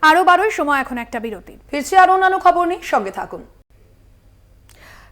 আরো বারোই সময় এখন একটা বিরতি। ফিরছি আর অন্যান্য খবর নিয়ে, সঙ্গে থাকুন।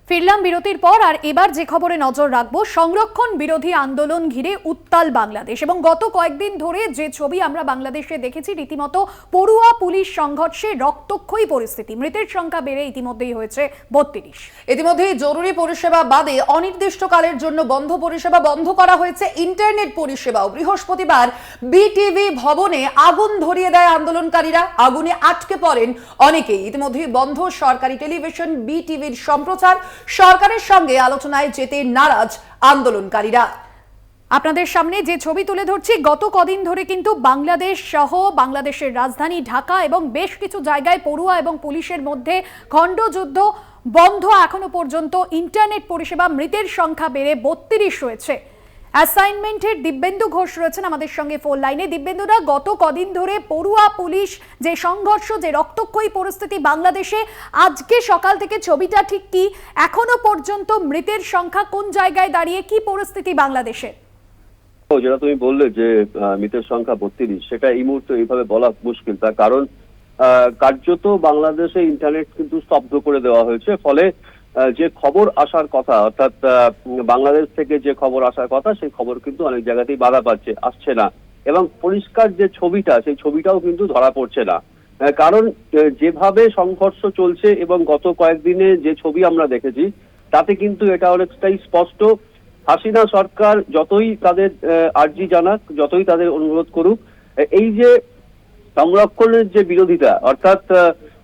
ফিরলাম বিরতির পর, আর এবার যে খবরে নজর রাখবো, সংরক্ষণ বিরোধী আন্দোলন ঘিরে উত্তাল বাংলাদেশ। এবং গত কয়েকদিন ধরে যে ছবি আমরা বাংলাদেশে দেখেছি, রীতিমতো পড়ুয়া পুলিশ সংঘর্ষে রক্তক্ষয়ী পরিস্থিতি। মৃতের সংখ্যা বেড়ে ইতিমধ্যেই হয়েছে 32। ইতিমধ্যেই জরুরি পরিষেবা বাদে অনির্দিষ্টকালের জন্য বন্ধ পরিষেবা বন্ধ করা হয়েছে ইন্টারনেট পরিষেবাও। বৃহস্পতিবার বিটিভি ভবনে আগুন ধরিয়ে দেয় আন্দোলনকারীরা। আগুনে আটকে পড়েন অনেকেই। ইতিমধ্যেই বন্ধ সরকারি টেলিভিশন বিটিভির সম্প্রচার। সরকারের সঙ্গে আলোচনায় যেতে নারাজ আন্দোলনকারীরা। আপনাদের সামনে যে ছবি তুলে ধরছি, গত কদিন ধরে কিন্তু বাংলাদেশ সহ বাংলাদেশের রাজধানী ঢাকা এবং বেশ কিছু জায়গায় পড়ুয়া এবং পুলিশের মধ্যে খণ্ডযুদ্ধ। বন্ধ এখনো পর্যন্ত ইন্টারনেট পরিষেবা। মৃতের সংখ্যা বেড়ে 32 হয়েছে। অ্যাসাইনমেন্টের দিব্যেন্দু ঘোষ রয়েছেন আমাদের সঙ্গে ফোন লাইনে। দিব্যেন্দুরা, গত কদিন ধরে পড়ুয়া পুলিশ যে সংঘর্ষ, যে রক্তক্ষয়ী পরিস্থিতি বাংলাদেশে, আজকে সকাল থেকে ছবিটা ঠিক কি? এখনো পর্যন্ত মৃতের সংখ্যা কোন জায়গায় দাঁড়িয়ে, কি পরিস্থিতি বাংলাদেশে? যেটা তুমি বললে যে মৃতের সংখ্যা 32, সেটা এই মুহূর্তে এইভাবে বলা মুশকিল। তার কারণ কার্যত বাংলাদেশে ইন্টারনেট কিন্তু স্তব্ধ করে দেওয়া হয়েছে। ফলে যে খবর আসার কথা, অর্থাৎ বাংলাদেশ থেকে যে খবর আসার কথা, সেই খবর কিন্তু অনেক জায়গাতেই বাধা পাচ্ছে, আসছে না। এবং পরিষ্কার যে ছবিটা, সেই ছবিটাও কিন্তু ধরা পড়ছে না। কারণ যেভাবে সংঘর্ষ চলছে এবং গত কয়েকদিনে যে ছবি আমরা দেখেছি, তাতে কিন্তু এটা অনেকটাই স্পষ্ট। হাসিনা সরকার যতই তাদের আর্জি জানাক, যতই তাদের অনুরোধ করুক, এই যে সংরক্ষণের যে বিরোধিতা, অর্থাৎ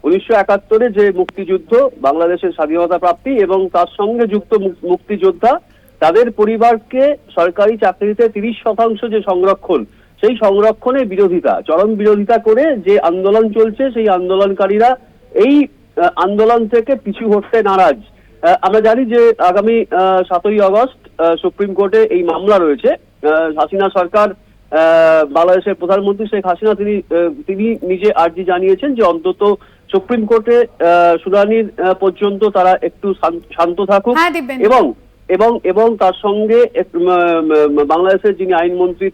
1971-এ যে মুক্তিযুদ্ধ, বাংলাদেশের স্বাধীনতা প্রাপ্তি এবং তার সঙ্গে যুক্ত মুক্তিযোদ্ধা, তাদের পরিবারকে সরকারি চাকরিতে 30% যে সংরক্ষণ, সেই সংরক্ষণের বিরোধিতা, চরম বিরোধিতা করে যে আন্দোলন চলছে, সেই আন্দোলনকারীরা এই আন্দোলন থেকে পিছু হটতে নারাজ। আমরা জানি যে আগামী 7ই আগস্ট সুপ্রিম কোর্টে এই মামলা রয়েছে। হাসিনা সরকার, বাংলাদেশের প্রধানমন্ত্রী শেখ হাসিনা, তিনি নিজে আর্জি জানিয়েছেন যে অন্তত সুপ্রিম কোর্টে শুনানির পর্যন্ত তারা একটু শান্ত থাকুক। এবং তার সঙ্গে বাংলাদেশের যিনি আইনমন্ত্রী,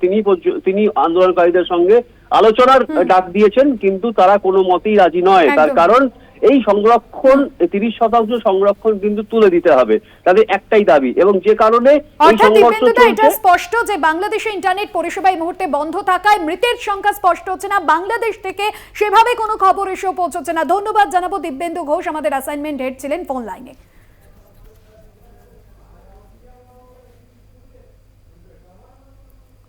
তিনি আন্দোলনকারীদের সঙ্গে আলোচনার ডাক দিয়েছেন, কিন্তু তারা কোনো মতেই রাজি নয়। তার কারণ এই সংরক্ষণ, 30% সংরক্ষণ কিন্তু তুলে দিতে হবে, তাদের একটাই দাবি। এবং যে কারণে এটা স্পষ্ট যে বাংলাদেশে ইন্টারনেট পরিষেবা এই মুহূর্তে বন্ধ থাকায় মৃতের সংখ্যা স্পষ্ট হচ্ছে না। বাংলাদেশ থেকে সেভাবে কোনো খবর এসেও পৌঁছচ্ছে না। ধন্যবাদ জানাবো দিব্যেন্দু ঘোষ, আমাদের অ্যাসাইনমেন্ট হেড ছিলেন ফোন লাইনে।